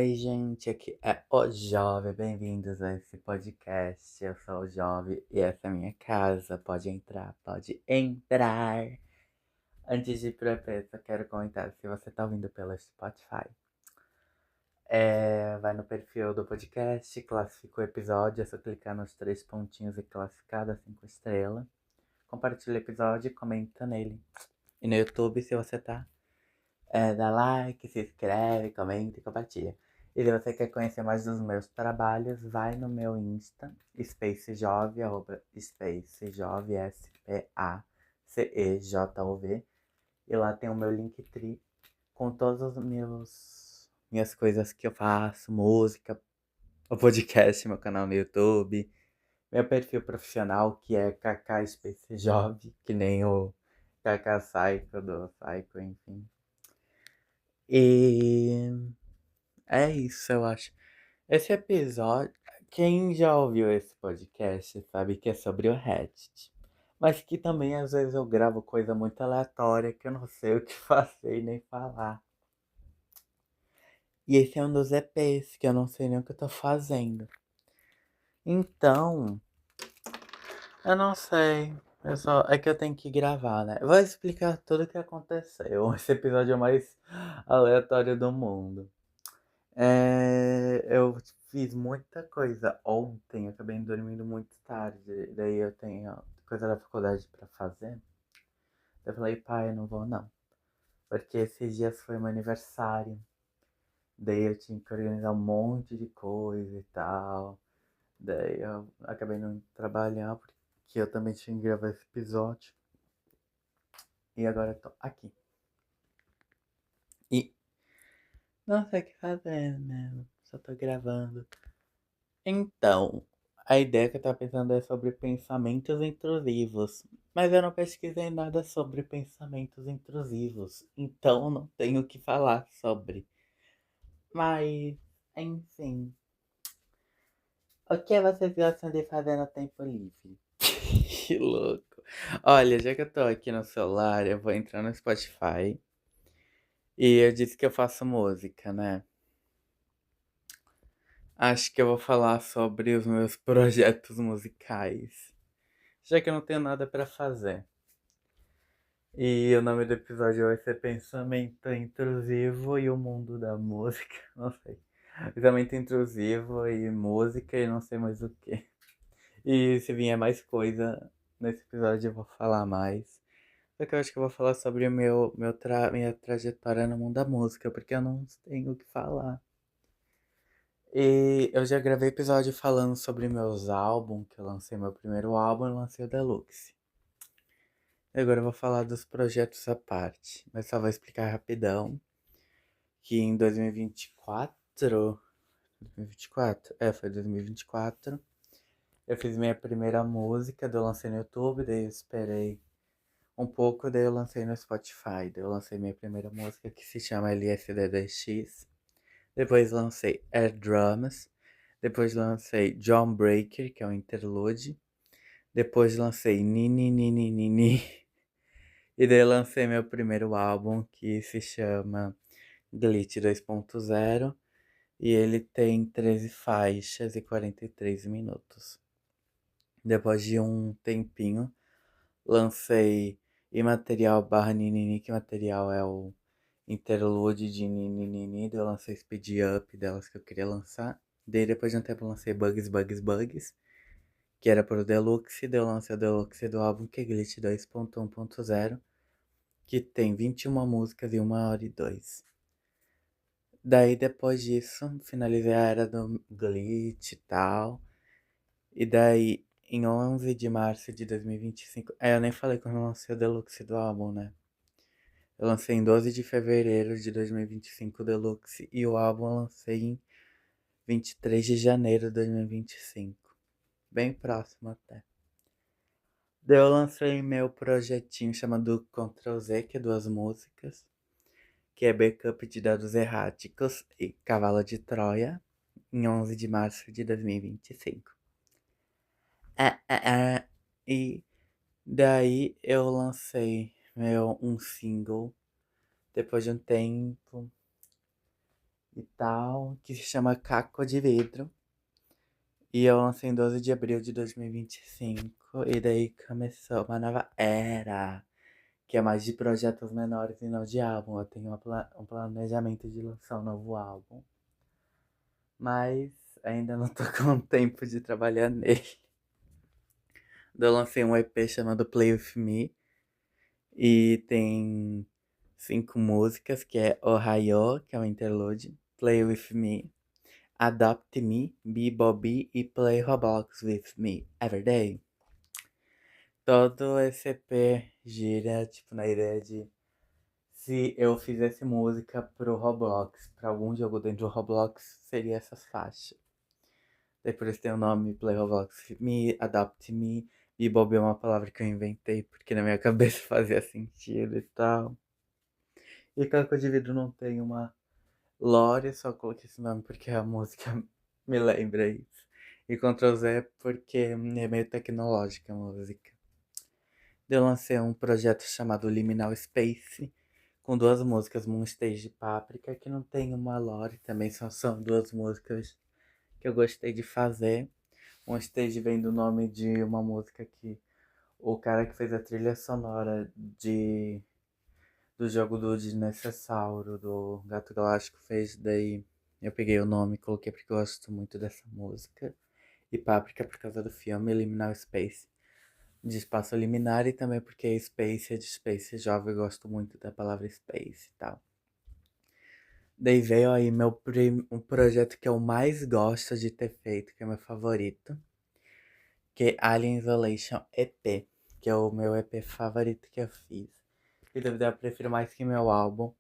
Oi, gente, aqui é o Jovem, bem-vindos a esse podcast. Eu sou o Jovem e essa é a minha casa. Pode entrar, pode entrar. Antes de ir pro EP, só quero comentar: se você tá ouvindo pelo Spotify, vai no perfil do podcast, classifica o episódio, é só clicar nos três pontinhos e classificar das 5 estrelas. Compartilha o episódio e comenta nele. E no YouTube, se você tá, dá like, se inscreve, comenta e compartilha. E se você quer conhecer mais dos meus trabalhos, vai no meu Insta, SpaceJove, SpaceJove, SPACEJOV. E lá tem o meu Linktree com todas as minhas coisas que eu faço, música, o podcast, meu canal no YouTube, meu perfil profissional, que é KK que nem o KK Psycho do Psycho, enfim. E é isso, eu acho. Esse episódio, quem já ouviu esse podcast sabe que é sobre o Reddit. Mas que também às vezes eu gravo coisa muito aleatória que eu não sei o que fazer e nem falar. E esse é um dos EPs que eu não sei nem o que eu tô fazendo. Então, eu não sei. É que eu tenho que gravar, né? Eu vou explicar tudo o que aconteceu. Esse episódio é o mais aleatório do mundo. Eu fiz muita coisa ontem, eu acabei dormindo muito tarde, daí eu tenho coisa da faculdade pra fazer. Eu falei, pai, eu não vou não, porque esses dias foi meu aniversário, daí eu tinha que organizar um monte de coisa e tal, daí eu acabei não indo trabalhar, porque eu também tinha que gravar esse episódio, e agora eu tô aqui. E não sei o que fazer, né? Só tô gravando. Então, a ideia que eu tava pensando é sobre pensamentos intrusivos, mas eu não pesquisei nada sobre pensamentos intrusivos, então não tenho o que falar sobre. Mas, enfim, o que vocês gostam de fazer no tempo livre? Que louco. Olha, já que eu tô aqui no celular, eu vou entrar no Spotify e eu disse que eu faço música, né? Acho que eu vou falar sobre os meus projetos musicais, já que eu não tenho nada pra fazer. E o nome do episódio vai ser Pensamento Intrusivo e o Mundo da Música. Não sei. Pensamento intrusivo e música e não sei mais o que. E se vier mais coisa nesse episódio eu vou falar mais. Só que eu acho que eu vou falar sobre minha trajetória no mundo da música, porque eu não tenho o que falar. E eu já gravei episódio falando sobre meus álbuns, que eu lancei meu primeiro álbum e lancei o Deluxe. E agora eu vou falar dos projetos à parte, mas só vou explicar rapidão que em 2024, 2024, foi 2024, eu fiz minha primeira música, daí eu lancei no YouTube, daí eu esperei um pouco, daí eu lancei no Spotify, daí eu lancei minha primeira música que se chama LSD2X, depois lancei Air Drums, depois lancei John Breaker, que é um interlude, depois lancei Nini Nini Nini, e daí eu lancei meu primeiro álbum que se chama Glitch 2.0 e ele tem 13 faixas e 43 minutos. Depois de um tempinho, lancei Imaterial barra Ninini, que material é o interlude de Ninini, daí eu lancei Speed Up delas que eu queria lançar. Daí depois de um tempo eu lancei Bugs, Bugs, Bugs, que era pro Deluxe, daí eu lancei o Deluxe do álbum que é Glitch 2.1.0, que tem 21 músicas e 1 hora e 2. Daí depois disso, finalizei a era do Glitch e tal. E daí, em 11 de março de 2025. Eu nem falei quando eu lancei o Deluxe do álbum, né? Eu lancei em 12 de fevereiro de 2025 o Deluxe. E o álbum eu lancei em 23 de janeiro de 2025. Bem próximo até. Daí eu lancei meu projetinho chamado Ctrl Z, que é 2 músicas, que é Backup de Dados Erráticos e Cavalo de Troia, em 11 de março de 2025. E daí eu lancei um single depois de um tempo. e tal, que se chama Caco de Vidro. E eu lancei em 12 de abril de 2025. E daí começou uma nova era, que é mais de projetos menores e não de álbum. Eu tenho um planejamento de lançar um novo álbum, mas ainda não tô com tempo de trabalhar nele. Eu lancei um EP chamado Play With Me e tem 5 músicas, que é Ohio, que é um interlude, Play With Me, Adopt Me, Be Bobby e Play Roblox With Me Everyday. Todo esse EP gira, tipo, na ideia de se eu fizesse música pro Roblox, pra algum jogo dentro do Roblox, seria essas faixas. Daí por isso tem o nome Play Roblox With Me, Adopt Me, e Bob é uma palavra que eu inventei porque na minha cabeça fazia sentido e tal. E Caco de Vidro não tem uma lore, só coloquei esse nome porque a música me lembra isso. E Ctrl Z porque é meio tecnológica a música. Eu lancei um projeto chamado Liminal Space, com 2 músicas, Moonstage e Páprica, que não tem uma lore, também são 2 músicas que eu gostei de fazer. Moonstage vem do nome de uma música que o cara que fez a trilha sonora do jogo do Dinossauro, do Gato Galáctico, fez. Daí eu peguei o nome e coloquei porque eu gosto muito dessa música. E Páprica por causa do filme Liminal Space, de espaço liminar, e também porque Space é de Space Jovem, eu gosto muito da palavra Space e tal. Daí veio aí um projeto que eu mais gosto de ter feito, que é meu favorito, que é Alien Isolation EP, que é o meu EP favorito que eu fiz. E dúvida, eu prefiro mais que meu álbum,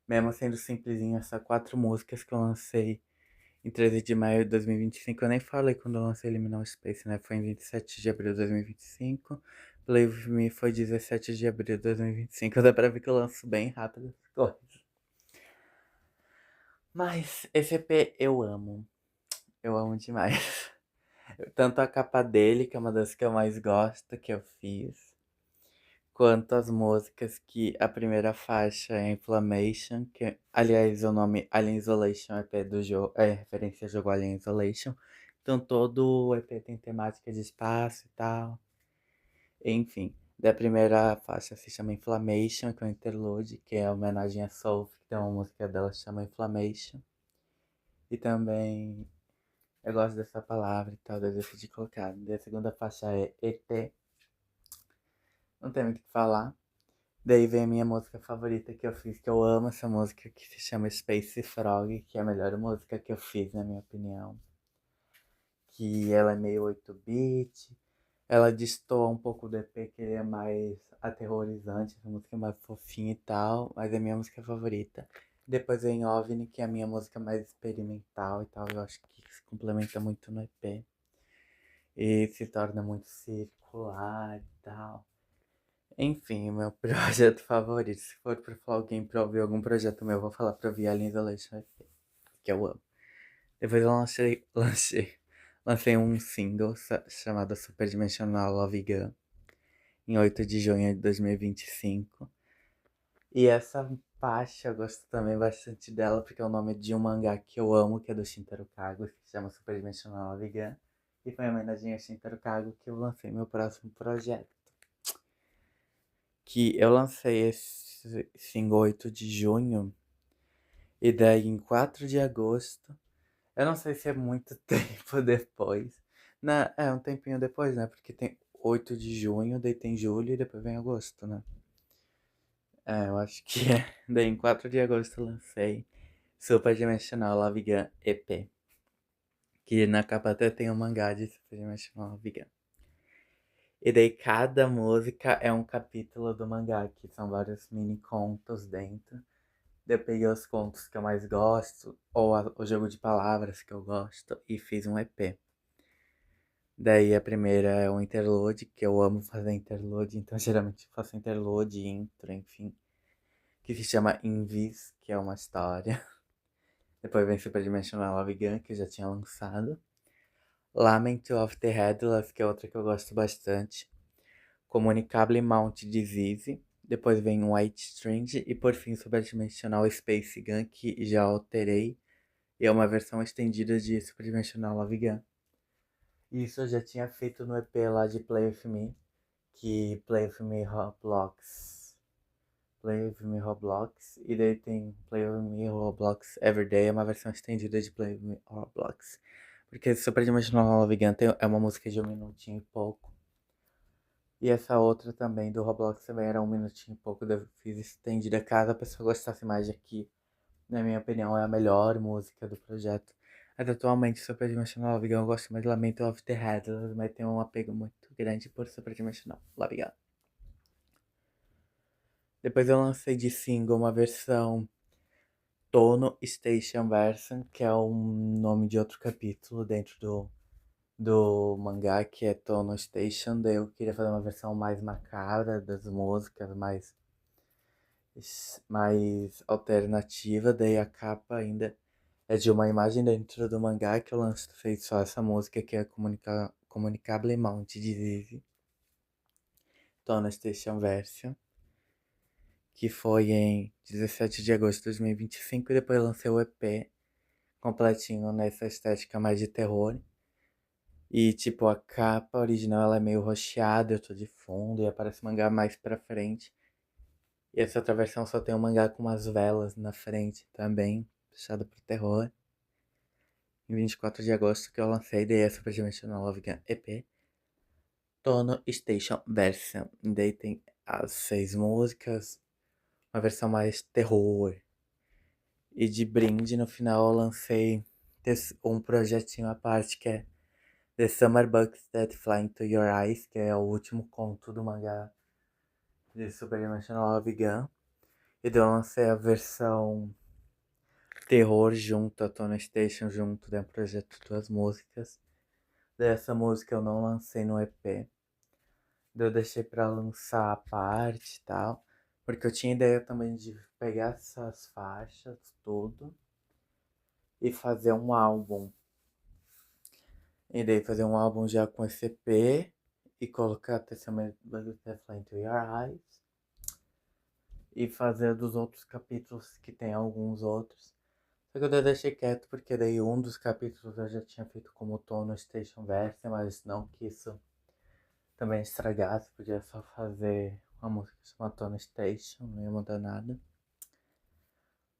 mesmo sendo simplesinho, essas 4 músicas que eu lancei em 13 de maio de 2025. Eu nem falei quando eu lancei Liminal Space, né? Foi em 27 de abril de 2025. Play With Me foi 17 de abril de 2025. Dá pra ver que eu lanço bem rápido as coisas. Mas esse EP eu amo. Eu amo demais. Tanto a capa dele, que é uma das que eu mais gosto, que eu fiz, quanto as músicas, que a primeira faixa é Inflammation, que aliás o nome Alien Isolation EP do jogo é referência ao jogo Alien Isolation. Então todo o EP tem temática de espaço e tal. Enfim, da primeira faixa se chama Inflammation, que é um interlude, que é homenagem a Sophie, que tem uma música dela que se chama Inflammation. E também eu gosto dessa palavra e tal, daí eu decidi colocar. Daí a segunda faixa é EP, não tem muito o que falar. Daí vem a minha música favorita que eu fiz, que eu amo essa música, que se chama Space Frog, que é a melhor música que eu fiz, na minha opinião. Que ela é meio 8-bit, ela destoa um pouco do EP, que ele é mais aterrorizante, essa música é mais fofinha e tal, mas é a minha música favorita. Depois vem OVNI, que é a minha música mais experimental e tal, eu acho que se complementa muito no EP. E se torna muito circular e tal. Enfim, o meu projeto favorito. Se for pra falar alguém pra ouvir algum projeto meu, eu vou falar pra ouvir Alien Isolation EP, que eu amo. Depois eu lancei um single chamado Superdimensional Love Gun, em 8 de junho de 2025. E essa faixa eu gosto também bastante dela, porque é o nome de um mangá que eu amo, que é do Shintaro Kago, que se chama Superdimensional Love Gun. E foi em homenagem a Shintaro Kago que eu lancei meu próximo projeto. Que eu lancei esse single 8 de junho, e daí em 4 de agosto, eu não sei se é muito tempo depois. É um tempinho depois, né? Porque tem 8 de junho, daí tem julho e depois vem agosto, né? É, eu acho que é. Daí em 4 de agosto eu lancei Super Dimensional Love Gun EP. Que na capa até tem um mangá de Super Dimensional Love Gun. E daí cada música é um capítulo do mangá, que são vários mini contos dentro. Daí eu peguei os contos que eu mais gosto, ou o jogo de palavras que eu gosto, e fiz um EP. Daí a primeira é um interlude, que eu amo fazer interlude, então geralmente eu faço interlude, intro, enfim. Que se chama Invis, que é uma história. Depois vem Superdimensional Love Gun, que eu já tinha lançado. Lament of the Headless, que é outra que eu gosto bastante. Communicable Mount Disease, Depois vem White Strange e por fim Superdimensional Space Gun, que já alterei. E é uma versão estendida de Superdimensional Love Gun. Isso eu já tinha feito no EP lá de Play With Me, que Play With Me Roblox. Play With Me Roblox. E daí tem Play With Me Roblox Everyday, é uma versão estendida de Play With Me Roblox. Porque Superdimensional Love Gun é uma música de 1 minutinho e pouco. E essa outra também do Roblox também era 1 minutinho e pouco. Eu fiz estendida caso a pessoa gostasse mais de aqui. Na minha opinião, é a melhor música do projeto. Mas atualmente, Superdimensional Love Gun, eu gosto mais de Lament of the Headless, mas tenho um apego muito grande por Superdimensional Love Gun. Depois eu lancei de single uma versão Tono Station Version, que é um nome de outro capítulo dentro do mangá, que é Tono Station. Daí eu queria fazer uma versão mais macabra das músicas, mais alternativa. Daí a capa ainda é de uma imagem dentro do mangá que eu lancei só essa música, que é Comunicable Mount de Zizi, Tona Station Version, que foi em 17 de agosto de 2025 e depois lancei o EP completinho nessa estética mais de terror. E tipo, a capa original ela é meio rocheada, eu tô de fundo e aparece o mangá mais pra frente. E essa outra versão só tem um mangá com umas velas na frente também, puxado pro terror. Em 24 de agosto que eu lancei daí essa praticamente no Love Gun EP. Tono Station Version. Daí tem as 6 músicas, uma versão mais terror. E de brinde no final eu lancei um projetinho à parte que é The Summer Bugs That Fly Into Your Eyes, que é o último conto do mangá de Super Dimensional Love Gun. E daí eu lancei a versão terror junto, a Tono Station junto, daí um projeto de 2 músicas. Dessa música eu não lancei no EP. Eu deixei pra lançar a parte e tal. Porque eu tinha ideia também de pegar essas faixas, tudo, e fazer um álbum. E daí fazer um álbum já com esse EP e colocar Testament Butterfly Into Your Eyes. E fazer dos outros capítulos, que tem alguns outros. Só que eu deixei quieto porque daí um dos capítulos eu já tinha feito como Tono Station Version, mas não que isso também estragasse, podia só fazer uma música chamada Tone Station, não ia mudar nada.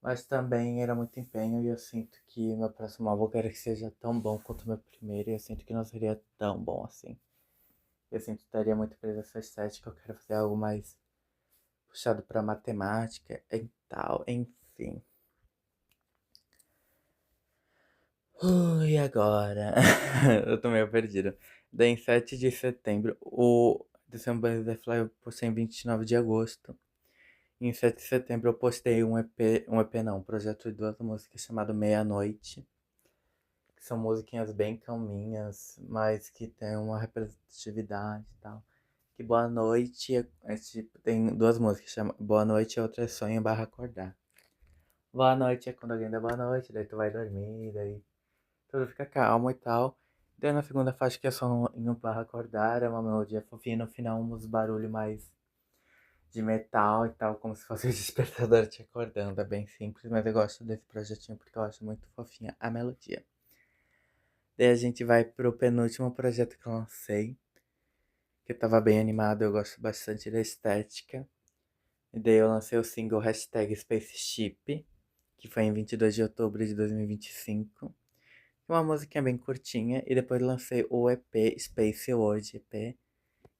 Mas também era muito empenho e eu sinto que meu próximo álbum eu quero que seja tão bom quanto o meu primeiro e eu sinto que não seria tão bom assim. Eu sinto que estaria muito preso essa estética, eu quero fazer algo mais puxado pra matemática e tal, enfim. E agora? Eu tô meio perdido. Daí em 7 de setembro, o December the Fly eu postei em 29 de agosto. Em 7 de setembro eu postei um EP não, um projeto de 2 músicas chamado Meia-Noite, que são musiquinhas bem calminhas, mas que tem uma representatividade e tal. Que Boa Noite tipo, tem 2 músicas, chama Boa Noite e outra é Sonho barra Acordar. Boa Noite é quando alguém dá boa noite, daí tu vai dormir, daí tudo fica calmo e tal. Daí na segunda faixa que é Sonho barra Acordar, é uma melodia fofinha, no final uns barulhos mais de metal e tal, como se fosse o despertador te acordando. É bem simples, mas eu gosto desse projetinho porque eu acho muito fofinha a melodia. Daí a gente vai pro penúltimo projeto que eu lancei, que eu tava bem animado, eu gosto bastante da estética. E daí eu lancei o single hashtag Spaceship, que foi em 22 de outubro de 2025. Uma musiquinha bem curtinha, e depois lancei o EP Space World EP,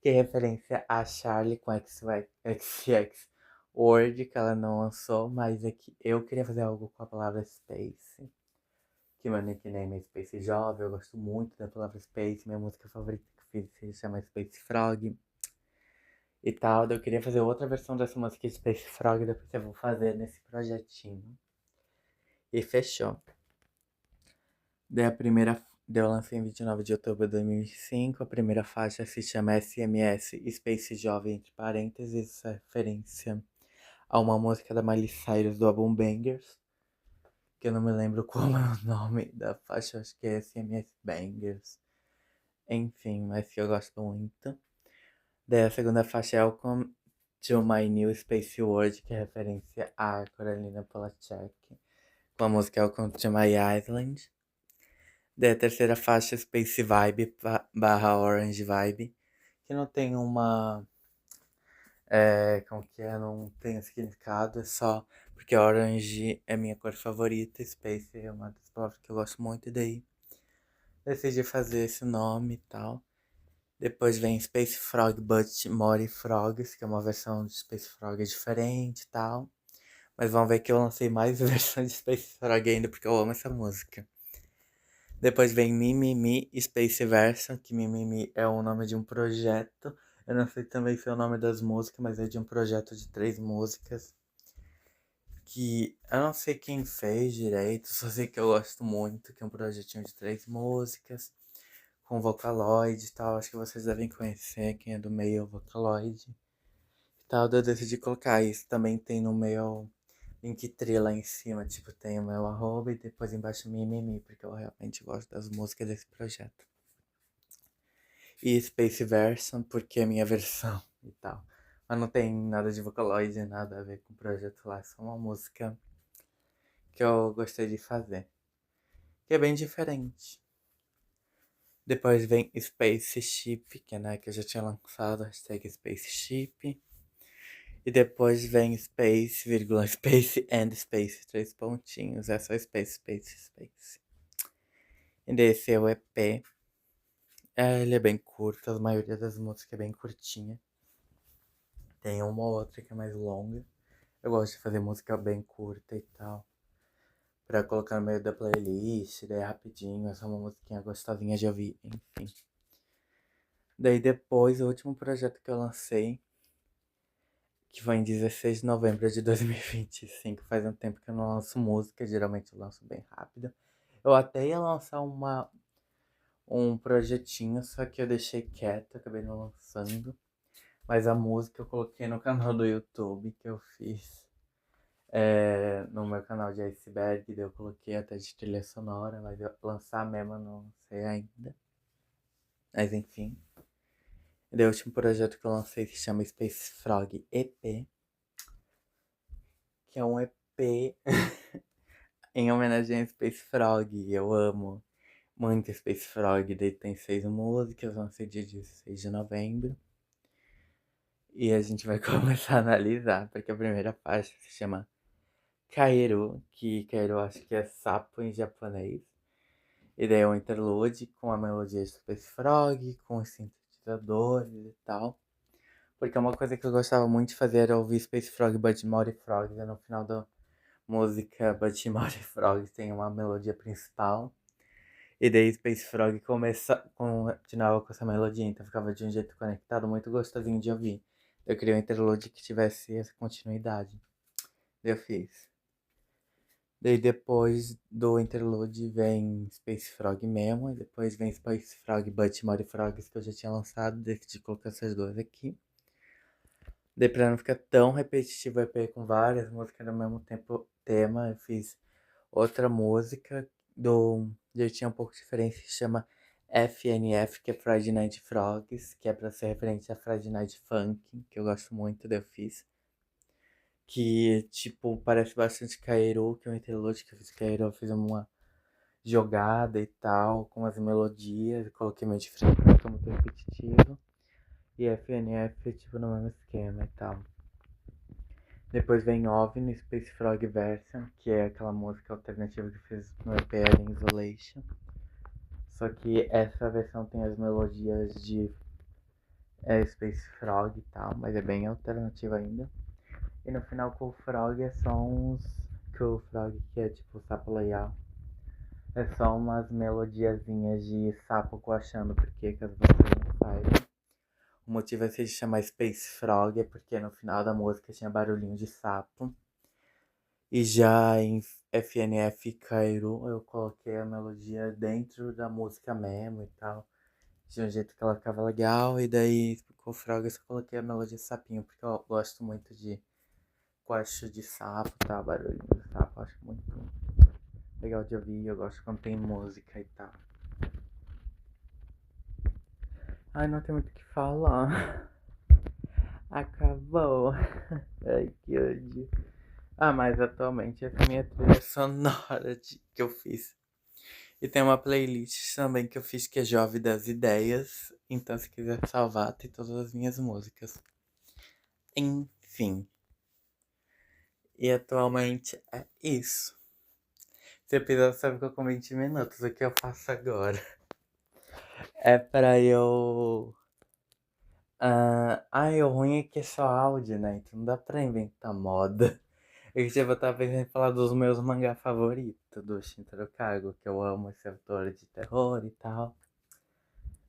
que é referência a Charlie com XX Word, que ela não lançou, mas é que eu queria fazer algo com a palavra Space. Que meu nickname é Space Jovem, eu gosto muito da palavra Space, minha música favorita que fiz se chama Space Frog e tal. Eu queria fazer outra versão dessa música Space Frog, depois eu vou fazer nesse projetinho. E fechou. Daí a primeira eu lancei em 29 de outubro de 2005. A primeira faixa se chama SMS Space Jovem, entre parênteses, referência a uma música da Miley Cyrus do álbum Bangers, que eu não me lembro como é o nome da faixa, acho que é SMS Bangers. Enfim, mas que eu gosto muito. Daí a segunda faixa é Welcome To My New Space World, que é referência a Carolina Polachek, com a música Welcome to My Island. Daí a terceira faixa, Space Vibe barra Orange Vibe, que não tem uma. Como que é? Não tem significado, é só porque Orange é minha cor favorita, Space é uma das palavras que eu gosto muito, e daí decidi fazer esse nome e tal. Depois vem Space Frog But More Frogs, que é uma versão de Space Frog diferente e tal. Mas vamos ver que eu lancei mais versões de Space Frog ainda, porque eu amo essa música. Depois vem Mimimi Space Version, que Mimimi é o nome de um projeto. Eu não sei também se é o nome das músicas, mas é de um projeto de 3 músicas. Que eu não sei quem fez direito, só sei que eu gosto muito, que é um projetinho de 3 músicas, com Vocaloid e tal. Acho que vocês devem conhecer, quem é do meio é o Vocaloid e tal. Eu decidi colocar isso. Também tem no meu Linktree lá em cima, tipo, tem o meu arroba e depois embaixo Mimimi, porque eu realmente gosto das músicas desse projeto. E Space Version, porque é minha versão e tal. Mas não tem nada de Vocaloid, nada a ver com o projeto lá, é só uma música que eu gostei de fazer, que é bem diferente. Depois vem Spaceship, que né, que eu já tinha lançado, hashtag Spaceship. E depois vem Space, vírgula, Space and Space, 3 pontinhos. É só Space, Space, Space. E desse é o EP. Ele é bem curto, a maioria das músicas é bem curtinha. Tem uma ou outra que é mais longa. Eu gosto de fazer música bem curta e tal, pra colocar no meio da playlist, daí é rapidinho, é só uma musiquinha gostosinha de ouvir, enfim. Daí depois, o último projeto que eu lancei, que foi em 16 de novembro de 2025, faz um tempo que eu não lanço música, geralmente eu lanço bem rápido. Eu até ia lançar um projetinho, só que eu deixei quieto, acabei não lançando. Mas a música eu coloquei no canal do YouTube que eu fiz. No meu canal de Iceberg, daí eu coloquei até de trilha sonora, mas eu lançar mesmo eu não sei ainda. Mas enfim. Daí o último projeto que eu lancei se chama Space Frog EP, que é um EP em homenagem a Space Frog. Eu amo muito Space Frog. Daí tem 6 músicas, vão ser dia 16 de novembro. E a gente vai começar a analisar, porque a primeira faixa se chama Kaeru, que Kaeru acho que é sapo em japonês. E daí é um interlude com a melodia de Space Frog, com os sintetizadores e tal. Porque uma coisa que eu gostava muito de fazer era ouvir Space Frog, Budgie Frog. E no final da música Budgie Frog tem uma melodia principal. E daí Space Frog continuava com essa melodia, então ficava de um jeito conectado, muito gostosinho de ouvir. Eu queria um interlude que tivesse essa continuidade. Daí eu fiz. Daí depois do interlude vem Space Frog mesmo, e depois vem Space Frog But More Frogs que eu já tinha lançado, decidi colocar essas duas aqui. Daí pra não ficar tão repetitivo o EP com várias músicas ao mesmo tempo, tema, eu fiz outra música já tinha um pouco de diferença, que chama FNF, que é Friday Night Frogs, que é pra ser referente a Friday Night Funk, que eu gosto muito, daí eu fiz. Que, tipo, parece bastante Kaeru, que é um interlude que eu fiz Kaeru, eu fiz uma jogada e tal, com as melodias, coloquei meio diferente, não fica muito repetitivo. E FNF, tipo, no mesmo esquema e tal. Depois vem OVNI, Space Frog Version, que é aquela música alternativa que eu fiz no EP Alien Isolation. Só que essa versão tem as melodias de Space Frog e tal, mas é bem alternativa ainda. E no final com o Frog é só uns. Com o Frog, que é tipo sapo legal. É só umas melodiazinhas de sapo coachando, porque caso vocês não saibam. O motivo é se chamar Space Frog, é porque no final da música tinha barulhinho de sapo. E já em FNF Kairu eu coloquei a melodia dentro da música mesmo e tal. De um jeito que ela ficava legal. E daí com o Frog eu só coloquei a melodia sapinho, porque eu gosto muito de coacho de sapo, tá? Barulhinho de sapo, eu acho muito legal de ouvir. Eu gosto quando tem música e tal. Ai, não tem muito o que falar. Acabou. Ai, que ódio. Ah, mas atualmente essa é a minha trilha sonora que eu fiz. E tem uma playlist também que eu fiz que é Jovem das Ideias. Então, se quiser salvar, tem todas as minhas músicas. Enfim. E atualmente é isso. Esse episódio só ficou com 20 minutos. O que eu faço agora? É pra eu. O ruim é que é só áudio, né? Então não dá pra inventar moda. Eu tipo, tava pensando em falar dos meus mangá favoritos, do Shintaro Kago, que eu amo esse autor de terror e tal.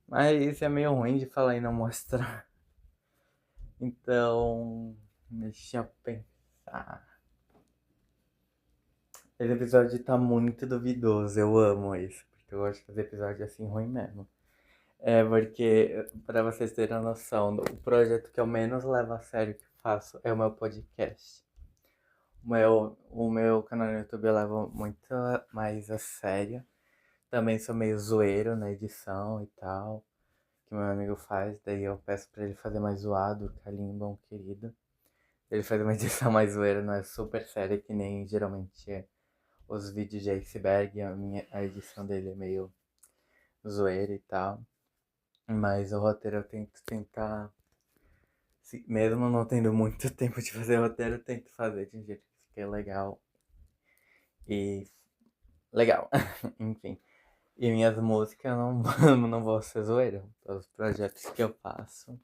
Mas isso é meio ruim de falar e não mostrar. Então, deixa eu pensar. Esse episódio tá muito duvidoso, eu amo isso, porque eu gosto de fazer episódio assim ruim mesmo. É porque, pra vocês terem noção, o projeto que eu menos levo a sério que faço é o meu podcast. O meu canal no YouTube eu levo muito mais a sério. Também sou meio zoeiro na edição e tal, que meu amigo faz. Daí eu peço pra ele fazer mais zoado, Kalimba, um querido. Ele faz uma edição mais zoeira, não é super séria, que nem geralmente é os vídeos de iceberg. A edição dele é meio zoeira e tal. Mas o roteiro eu tento tentar. Mesmo não tendo muito tempo de fazer roteiro, eu tento fazer de um jeito que fique legal. E legal, enfim. E minhas músicas não, não vão ser zoeira. Os projetos que eu faço,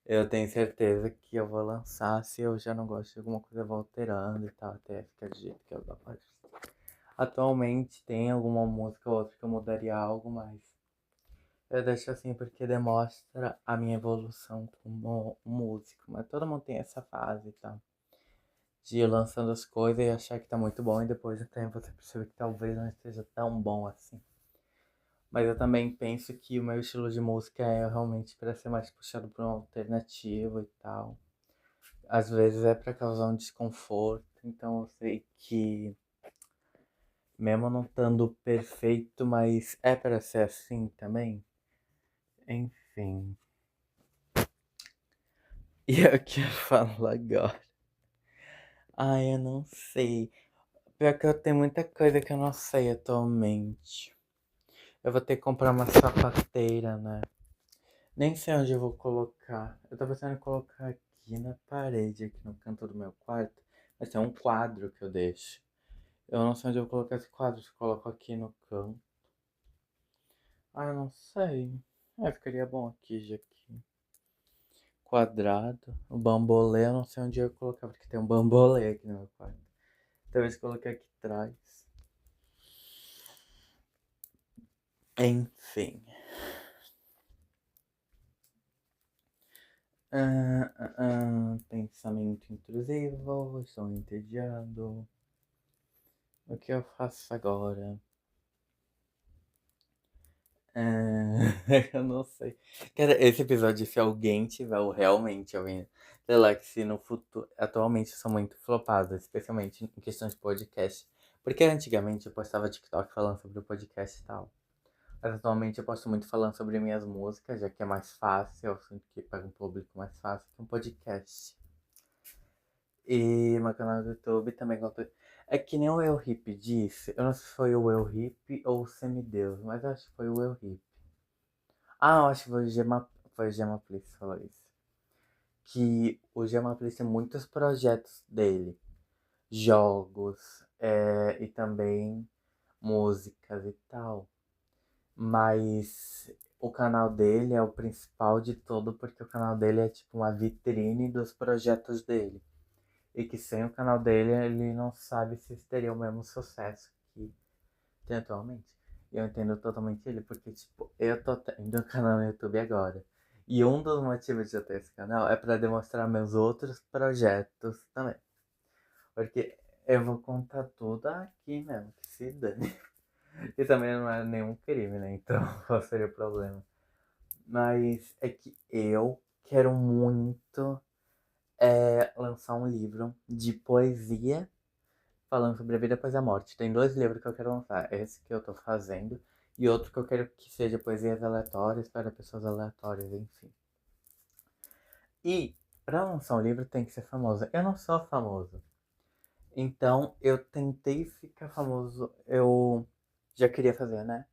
eu tenho certeza que eu vou lançar. Se eu já não gosto de alguma coisa, eu vou alterando e tal, até ficar do jeito que eu gosto. Atualmente tem alguma música ou outra que eu mudaria algo, mas eu deixo assim porque demonstra a minha evolução como músico. Mas todo mundo tem essa fase e tal. De ir lançando as coisas e achar que tá muito bom e depois do tempo você percebe que talvez não esteja tão bom assim. Mas eu também penso que o meu estilo de música é realmente para ser mais puxado para um alternativo e tal. Às vezes é para causar um desconforto, então eu sei que mesmo não estando perfeito, mas é para ser assim também. Enfim. E é o que eu falo agora. Ai, eu não sei. Pior que eu tenho muita coisa que eu não sei atualmente. Eu vou ter que comprar uma sapateira, né? Nem sei onde eu vou colocar. Eu tô pensando em colocar aqui na parede, aqui no canto do meu quarto. Mas tem um quadro que eu deixo. Eu não sei onde eu vou colocar esse quadro. Se eu coloco aqui no canto. Ah, eu não sei. Ficaria bom aqui, já que quadrado. O bambolê, eu não sei onde eu vou colocar, porque tem um bambolê aqui no meu quarto. Talvez colocar aqui atrás. Enfim. Pensamento intrusivo, estou entediado. O que eu faço agora? Eu não sei. Cara, esse episódio, se alguém tiver ou realmente alguém. Sei lá, que se no futuro. Atualmente são muito flopadas, especialmente em questão de podcast. Porque antigamente eu postava TikTok falando sobre o podcast e tal. Mas atualmente eu posto muito falando sobre minhas músicas, já que é mais fácil. Eu sinto que pega um público mais fácil que um podcast. E meu canal do YouTube também conta. É que nem o Eu Hip disse. Eu não sei se foi o Eu Hip ou o Semideus, mas eu acho que foi o Eu Hip. Eu acho que foi o Gemaplis que falou isso. Que o Gemaplis tem muitos projetos dele. Jogos, e também músicas e tal. Mas o canal dele é o principal de tudo, porque o canal dele é tipo uma vitrine dos projetos dele. E que sem o canal dele ele não sabe se teria o mesmo sucesso que tem atualmente. E eu entendo totalmente ele, porque tipo, eu tô tendo um canal no YouTube agora. E um dos motivos de eu ter esse canal é pra demonstrar meus outros projetos também. Porque eu vou contar tudo aqui mesmo, que se dane. E também não é nenhum crime, né? Então qual seria o problema? Mas é que eu quero muito lançar um livro de poesia falando sobre a vida após a morte. Tem dois livros que eu quero lançar. Esse que eu tô fazendo e outro que eu quero que seja poesias aleatórias para pessoas aleatórias, enfim. E Pra lançar um livro tem que ser famoso. Eu não sou famoso. Então eu tentei ficar famoso. Eu já queria fazer, né?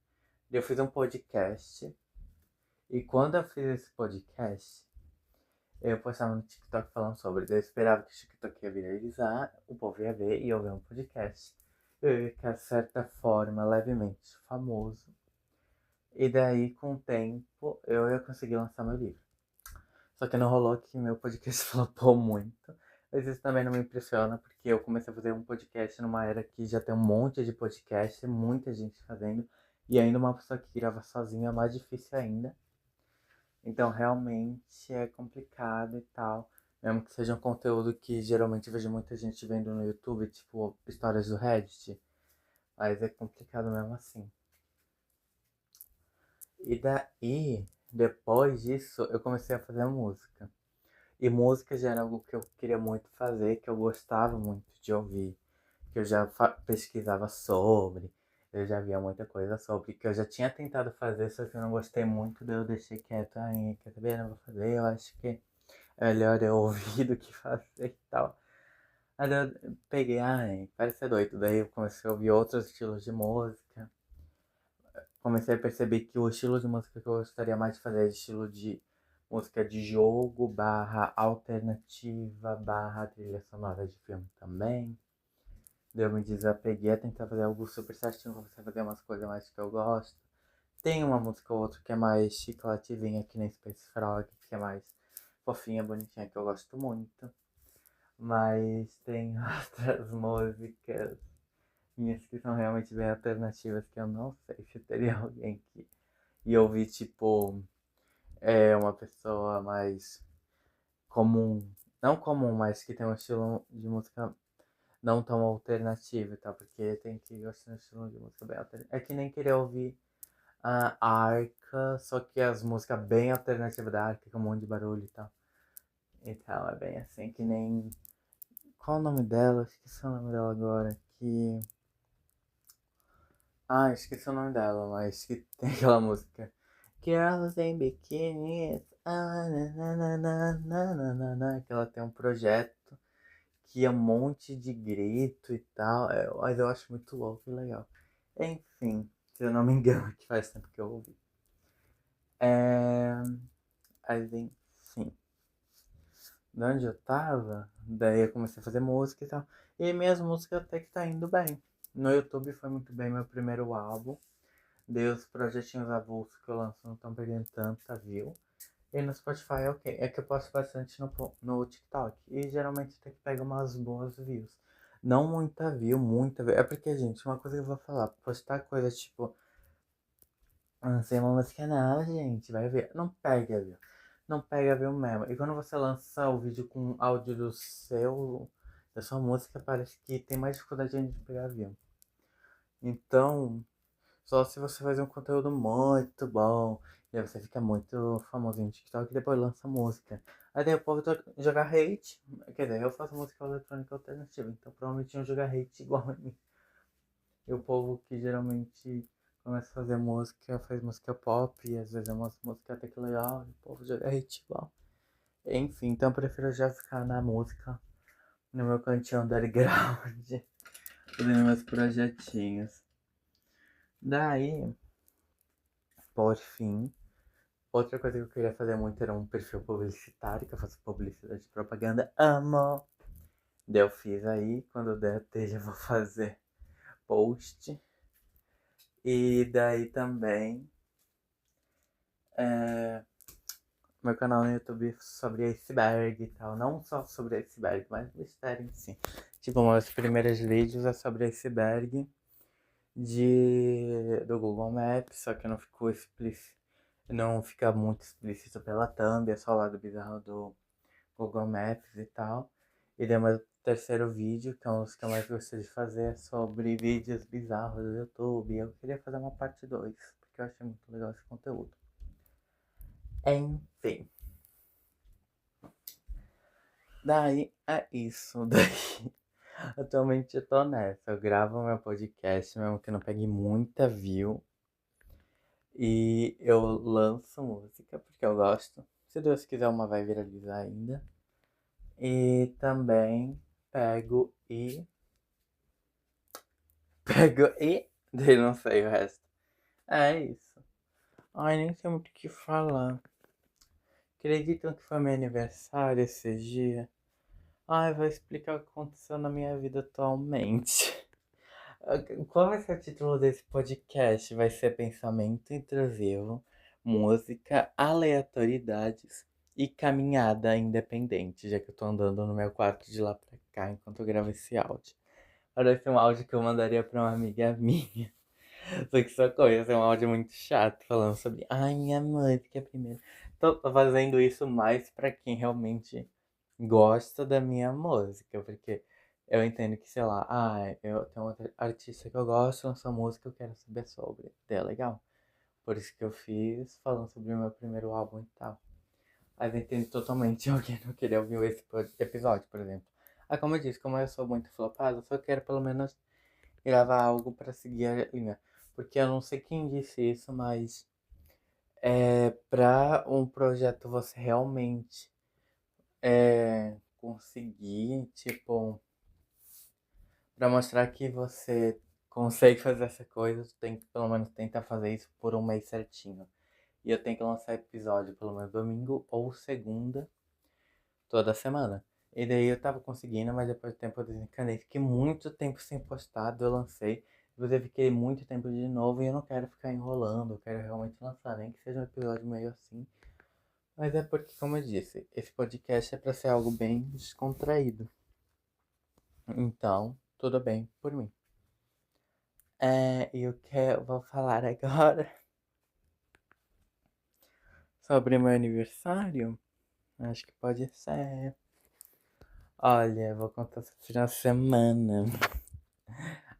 Eu fiz um podcast. E quando eu fiz esse podcast, eu postava no TikTok falando sobre. Eu esperava que o TikTok ia viralizar, o povo ia ver e eu ver um podcast. Eu ia ficar, de certa forma, levemente famoso. E daí, com o tempo, eu ia conseguir lançar meu livro. Só que não rolou que meu podcast flopou muito. Mas isso também não me impressiona, porque eu comecei a fazer um podcast numa era que já tem um monte de podcast, muita gente fazendo. E ainda uma pessoa que grava sozinha é mais difícil ainda. Então realmente é complicado e tal. Mesmo que seja um conteúdo que geralmente eu vejo muita gente vendo no YouTube, tipo histórias do Reddit. Mas é complicado mesmo assim. E daí, depois disso, eu comecei a fazer música. E música já era algo que eu queria muito fazer, que eu gostava muito de ouvir, que eu já pesquisava sobre, eu já via muita coisa sobre, que eu já tinha tentado fazer, só que eu não gostei muito, daí eu deixei quieto, aí, quer saber, não vou fazer, eu acho que é melhor eu ouvir do que fazer e tal. Aí eu peguei, ai, parece ser doido, daí eu comecei a ouvir outros estilos de música, comecei a perceber que o estilo de música que eu gostaria mais de fazer é estilo de música de jogo, barra alternativa, barra trilha sonora de filme também. Daí eu me desapeguei a tentar fazer algo super certinho, comecei a fazer umas coisas mais que eu gosto. Tem uma música ou outra que é mais chicletezinha, que nem Space Frog, que é mais fofinha, bonitinha, que eu gosto muito. Mas tem outras músicas minhas que são realmente bem alternativas, que eu não sei se teria alguém que e ouvir, tipo, uma pessoa mais comum. Não comum, mas que tem um estilo de música não tão alternativo e tal. Porque tem que gostar de um estilo de música bem alternativo. É que nem querer ouvir a Arca, só que as músicas bem alternativas da Arca, com um monte de barulho e tal. Então é bem assim, que nem. Qual o nome dela? Esqueci o nome dela agora. Que. Ah, esqueci o nome dela, mas que tem aquela música. Girls in bikinis. Ah, na, na, na, na, na, na, na, que ela tem um projeto que é um monte de grito e tal. Mas eu acho muito louco e legal. Enfim, se eu não me engano, que faz tempo que eu ouvi. É. Mas enfim. De onde eu tava, daí eu comecei a fazer música e tal. E minhas músicas até que tá indo bem. No YouTube foi muito bem meu primeiro álbum. Daí os projetinhos avulsos que eu lanço não estão pegando tanta view. E no Spotify é ok. É que eu posto bastante no TikTok. E geralmente tem que pegar umas boas views. Não muita view, muita view. É porque, gente, uma coisa que eu vou falar. Postar coisa tipo. Lancei uma música não, gente. Vai ver. Não pega view. Não pega view mesmo. E quando você lança o vídeo com áudio da sua música, parece que tem mais dificuldade ainda de pegar view. Então, só se você faz um conteúdo muito bom. E aí você fica muito famoso no TikTok e depois lança música. Aí daí o povo joga hate. Quer dizer, eu faço música eletrônica alternativa. Então provavelmente iam jogar hate igual a mim. E o povo que geralmente começa a fazer música, faz música pop. E às vezes é uma música até que legal. E o povo joga hate igual. Enfim, então eu prefiro já ficar na música. No meu cantinho underground. Fazendo meus projetinhos. Daí, por fim. Outra coisa que eu queria fazer muito era um perfil publicitário, que eu faço publicidade e propaganda. Amo! Daí eu fiz aí, quando der já vou fazer post. E daí também, é, meu canal no YouTube sobre iceberg e tal. Não só sobre iceberg, mas mistério em si. Tipo, meus primeiros vídeos é sobre iceberg do Google Maps, só que não ficou explícito. Não fica muito explícito pela thumb, é só o lado bizarro do Google Maps e tal. E daí meu terceiro vídeo, que é um dos que eu mais gostei de fazer, é sobre vídeos bizarros do YouTube. Eu queria fazer uma parte 2 porque eu achei muito legal esse conteúdo. Enfim. Daí é isso. Daí atualmente eu tô nessa. Eu gravo meu podcast, mesmo que não pegue muita view. E eu lanço música porque eu gosto. Se Deus quiser, uma vai viralizar ainda. E também pego e. Pego e. Daí não sei o resto. É isso. Ai, nem sei muito o que falar. Acreditam que foi meu aniversário esse dia? Ai, vou explicar o que aconteceu na minha vida atualmente. Qual vai ser o título desse podcast? Vai ser Pensamento Intrusivo, Música, Aleatoriedades e Caminhada Independente, já que eu tô andando no meu quarto de lá pra cá enquanto eu gravo esse áudio. Parece um áudio que eu mandaria pra uma amiga minha. Só que socorro, ia ser um áudio muito chato, falando sobre ai, minha música é primeiro. Tô fazendo isso mais pra quem realmente gosta da minha música, porque eu entendo que, sei lá, eu tenho outra artista que eu gosto, lançou música, eu quero saber sobre. Daí é legal. Por isso que eu fiz, falando sobre o meu primeiro álbum e tal. Mas eu entendo totalmente alguém não querer ouvir esse episódio, por exemplo. Como eu disse, como eu sou muito flopado, eu só quero pelo menos gravar algo pra seguir a linha. Porque eu não sei quem disse isso, mas pra um projeto você realmente conseguir, tipo, pra mostrar que você consegue fazer essa coisa, tu tem que pelo menos tentar fazer isso por um mês certinho. E eu tenho que lançar episódio pelo menos domingo ou segunda, toda semana. E daí eu tava conseguindo, mas depois do tempo eu desencanei. Fiquei muito tempo sem postar, eu lancei. Depois eu fiquei muito tempo de novo e eu não quero ficar enrolando, eu quero realmente lançar, nem que seja um episódio meio assim. Mas é porque, como eu disse, esse podcast é pra ser algo bem descontraído. Então, tudo bem por mim. E o que eu vou falar agora sobre meu aniversário? Acho que pode ser. Olha, eu vou contar esse final de semana.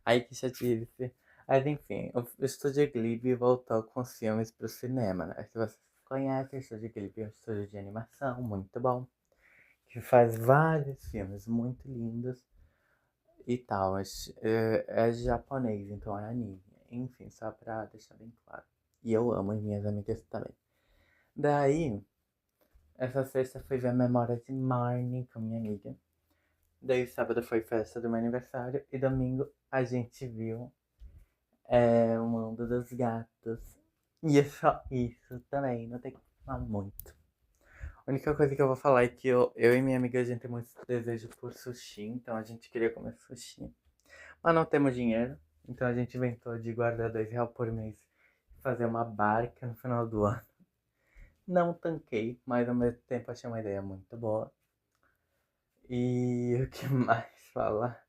Ai, que chatice. Mas enfim, o Estúdio Ghibli voltou com os filmes pro cinema, né? Se vocês conhecem, o Estúdio Ghibli é um estúdio de animação muito bom, que faz vários filmes muito lindos e tal. Mas é japonês, então é anime. Enfim, só pra deixar bem claro. E eu amo as minhas amigas também. Daí, essa sexta fui ver a Memória de Marnie com minha amiga. Daí sábado foi festa do meu aniversário e domingo a gente viu o Mundo dos Gatos. E é só isso também, não tem que falar muito. A única coisa que eu vou falar é que eu e minha amiga a gente tem muito desejo por sushi, então a gente queria comer sushi. Mas não temos dinheiro, então a gente inventou de guardar R$ 2 por mês e fazer uma barca no final do ano. Não tanquei, mas ao mesmo tempo achei uma ideia muito boa. E o que mais falar?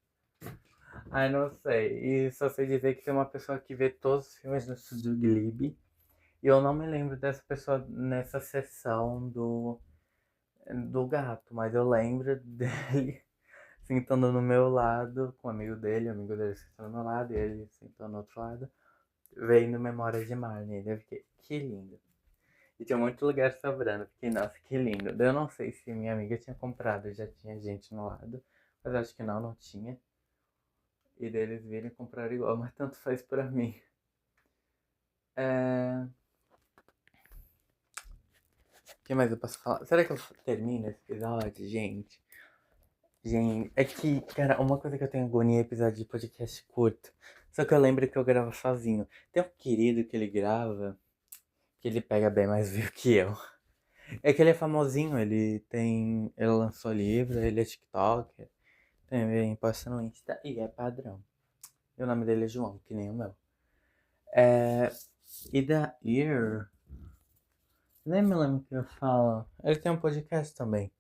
Ai, não sei. E só sei dizer que tem uma pessoa que vê todos os filmes do Estúdio Ghibli. E eu não me lembro dessa pessoa nessa sessão do gato, mas eu lembro dele sentando no meu lado, com o amigo dele sentando no meu lado, e ele sentando no outro lado, vendo Memórias de Marnie. Eu fiquei, que lindo. E tinha muito lugar sobrando, fiquei, nossa, que lindo. Eu não sei se minha amiga tinha comprado, já tinha gente no lado, mas acho que não tinha. E deles virem comprar igual, mas tanto faz pra mim. É... O que mais eu posso falar? Será que eu termino esse episódio, gente? Gente, é que, cara, uma coisa que eu tenho agonia é episódio de podcast curto. Só que eu lembro que eu gravo sozinho. Tem um querido que ele grava, que ele pega bem mais view que eu. É que ele é famosinho, ele tem. Ele lançou livro, ele é TikToker, também posta no Insta e é padrão. E o nome dele é João, que nem o meu. É. E da Ear. Nem me lembro o que eu falo. Ele tem um podcast também.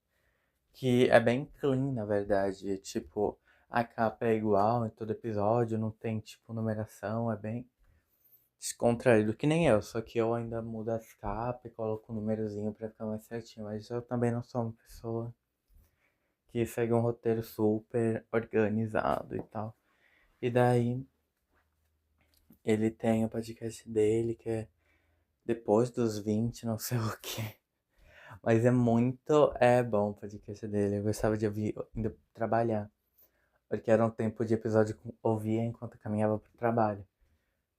Que é bem clean, na verdade. Tipo, a capa é igual em todo episódio, não tem, tipo, numeração, é bem descontraído, que nem eu, só que eu ainda mudo as capas e coloco um númerozinho pra ficar mais certinho. Mas eu também não sou uma pessoa que segue um roteiro super organizado e tal. E daí, ele tem o podcast dele, que é depois dos 20 não sei o que. Mas é bom o podcast dele. Eu gostava de ouvir indo trabalhar. Porque era um tempo de episódio que eu ouvia enquanto eu caminhava pro trabalho.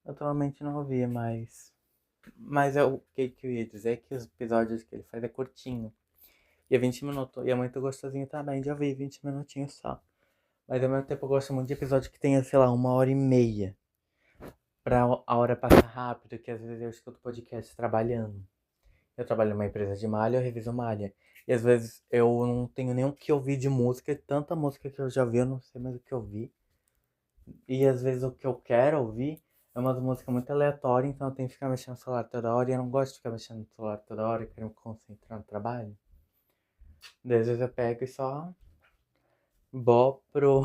Atualmente não ouvia, mas. Mas é o que eu ia dizer é que os episódios que ele faz é curtinho. E é 20 minutos. E é muito gostosinho também de ouvir 20 minutinhos só. Mas ao mesmo tempo eu gosto muito de episódio que tenha, sei lá, 1h30. Pra a hora passar rápido, que às vezes eu escuto podcast trabalhando. Eu trabalho numa empresa de malha, eu reviso malha. E às vezes eu não tenho nem o que ouvir de música, tanta música que eu já vi, eu não sei mais o que ouvir. E às vezes o que eu quero ouvir é uma música muito aleatória, então eu tenho que ficar mexendo no celular toda hora. E eu não gosto de ficar mexendo no celular toda hora, eu quero me concentrar no trabalho. Daí às vezes eu pego e só vou pro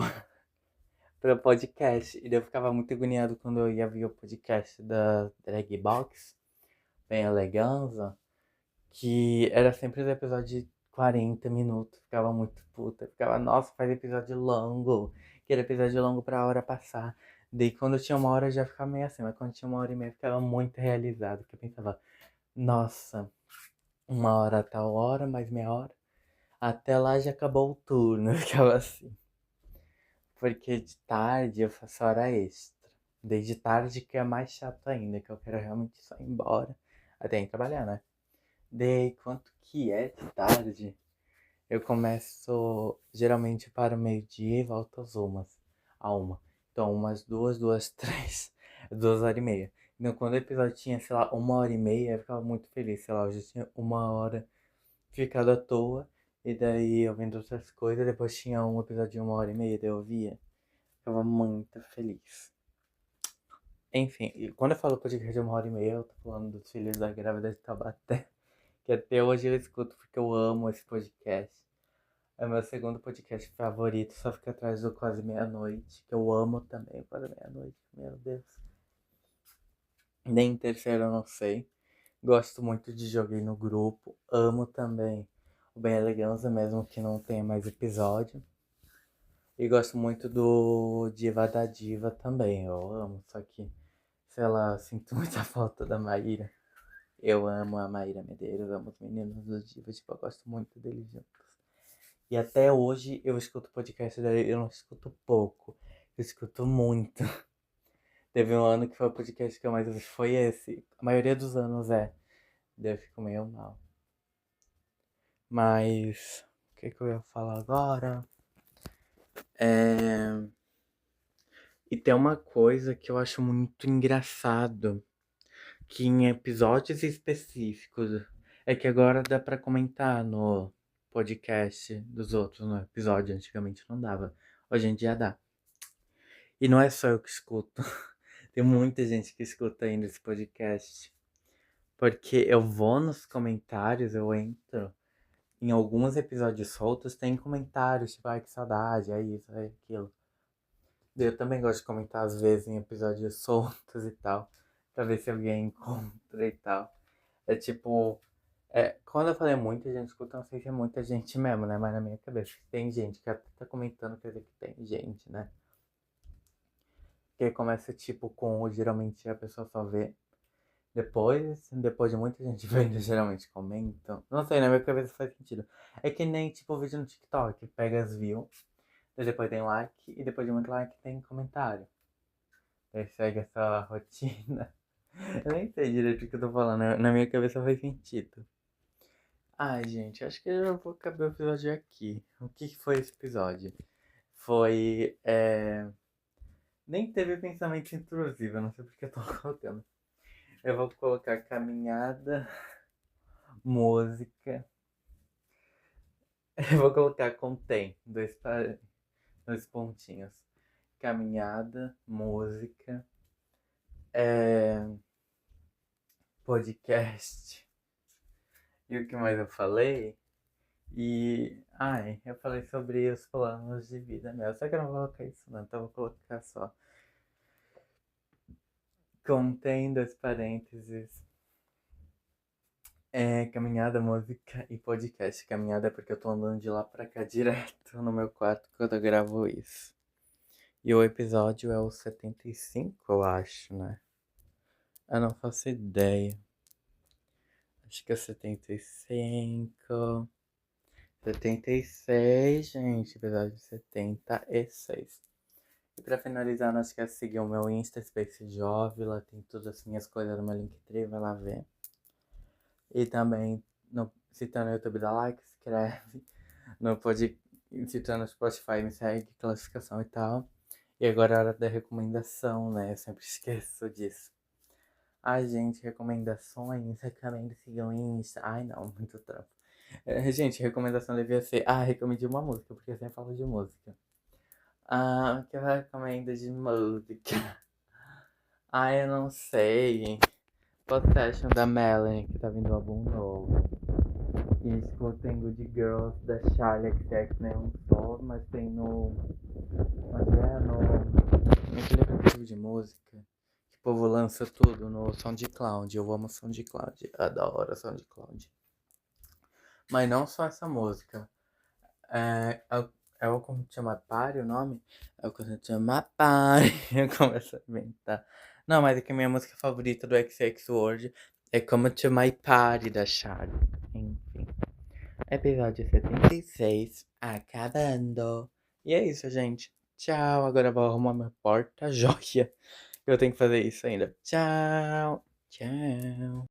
podcast. E daí eu ficava muito agoniado quando eu ia ver o podcast da Drag Box, bem eleganza, que era sempre os episódios de 40 minutos. Ficava muito puta. Ficava, nossa, faz episódio longo. Aquele episódio longo pra hora passar. Daí quando tinha 1 hora eu já ficava meio assim, mas quando tinha 1h30 eu ficava muito realizado. Que eu pensava, nossa, 1 hora tal hora, mais meia hora. Até lá já acabou o turno. Eu ficava assim. Porque de tarde eu faço hora extra. Desde tarde que é mais chato ainda, que eu quero realmente só ir embora. Até ir trabalhar, né? Daí quanto que é de tarde? Eu começo geralmente para o meio-dia e volto às umas. A uma. Então umas duas, duas, três. 2h30. Então quando o episódio tinha, sei lá, 1h30, eu ficava muito feliz. Sei lá, eu já tinha 1 hora ficado à toa. E daí eu vendo outras coisas. Depois tinha um episódio de 1h30, daí eu via. Ficava muito feliz. Enfim, e quando eu falo podcast de 1h30, eu tô falando dos Filhos da Grávida de Taubaté. Que até hoje eu escuto porque eu amo esse podcast. É o meu segundo podcast favorito, só fica atrás do Quase Meia-Noite, que eu amo também, Quase Meia-Noite, meu Deus. Nem terceiro eu não sei. Gosto muito de Joguei no Grupo, amo também o Bem Elegância, mesmo que não tenha mais episódio. E gosto muito do Diva da Diva também, eu amo, só que, sei lá, eu sinto muita falta da Maíra. Eu amo a Maíra Medeiros, amo os meninos do Diva, tipo, eu gosto muito deles juntos. E até hoje eu escuto podcast dele, eu não escuto pouco, eu escuto muito. Teve um ano que foi o podcast que eu mais ouvi, foi esse. A maioria dos anos é. Daí eu fico meio mal. Mas o que, que eu ia falar agora? É... E tem uma coisa que eu acho muito engraçado, que em episódios específicos, é que agora dá pra comentar no podcast dos outros, no episódio, antigamente não dava. Hoje em dia dá. E não é só eu que escuto. Tem muita gente que escuta ainda esse podcast. Porque eu vou nos comentários, eu entro. Em alguns episódios soltos tem comentários, tipo, ai que saudade, é isso, é aquilo. Eu também gosto de comentar às vezes em episódios soltos e tal. Pra ver se alguém encontra e tal. É tipo. Quando eu falei muita gente escuta, não sei se é muita gente mesmo, né? Mas na minha cabeça tem gente que até tá comentando, quer dizer que tem gente, né? Que começa tipo com geralmente a pessoa só vê. Depois de muita gente vendo, geralmente comentam. Não sei, na minha cabeça faz sentido. É que nem tipo o vídeo no TikTok, pega as views, daí depois tem like, e depois de muito like tem comentário. Daí segue essa rotina. Eu nem sei direito o que eu tô falando, na minha cabeça faz sentido. Ai, gente, acho que eu já vou acabar o episódio aqui. O que que foi esse episódio? Foi. Nem teve pensamento intrusivo, não sei porque eu tô colocando. Eu vou colocar caminhada, música. Eu vou colocar contém, dois pontinhos. Caminhada, música, é, podcast. E o que mais eu falei? Eu falei sobre os planos de vida meu. Só que eu não vou colocar isso não, então eu vou colocar só. Contém, dois parênteses. Caminhada, música e podcast. Caminhada é porque eu tô andando de lá pra cá direto no meu quarto quando eu gravo isso. E o episódio é o 75, eu acho, né? Eu não faço ideia. Acho que é 75. 76, gente. Episódio 76. E pra finalizar, não esquece de seguir o meu Insta, Space Jove. Lá tem todas as minhas coisas no meu Linktree, vai lá ver. E também no citando no YouTube dá like, se inscreve. No pod... Citando no Spotify, me segue, classificação e tal. E agora é a hora da recomendação, né? Eu sempre esqueço disso. Ai, gente, recomendações. Recomendo seguir o Insta. Ai, não, muito trampo. Gente, recomendação devia ser. Ah, recomende uma música, porque eu sempre falo de música. Ah, o que eu recomendo de música? Ah, eu não sei. Possession da Melanie, que tá vindo um álbum novo. E tem Good Girls da Charlie XX, né? Um só, mas tem no. Onde é? Naquele aplicativo de música. Que o povo lança tudo no SoundCloud. Eu amo SoundCloud. Adoro SoundCloud. Mas não só essa música. É o Como Te Chamar Pare o nome? É o Como Te Chamar Pare. Eu começo a inventar. Não, mas é que a minha música favorita do XX World é Como Te Chamar Pare da Charlie. Enfim. Episódio 76. Acabando. E é isso, gente. Tchau. Agora eu vou arrumar meu porta-joia. Eu tenho que fazer isso ainda. Tchau. Tchau.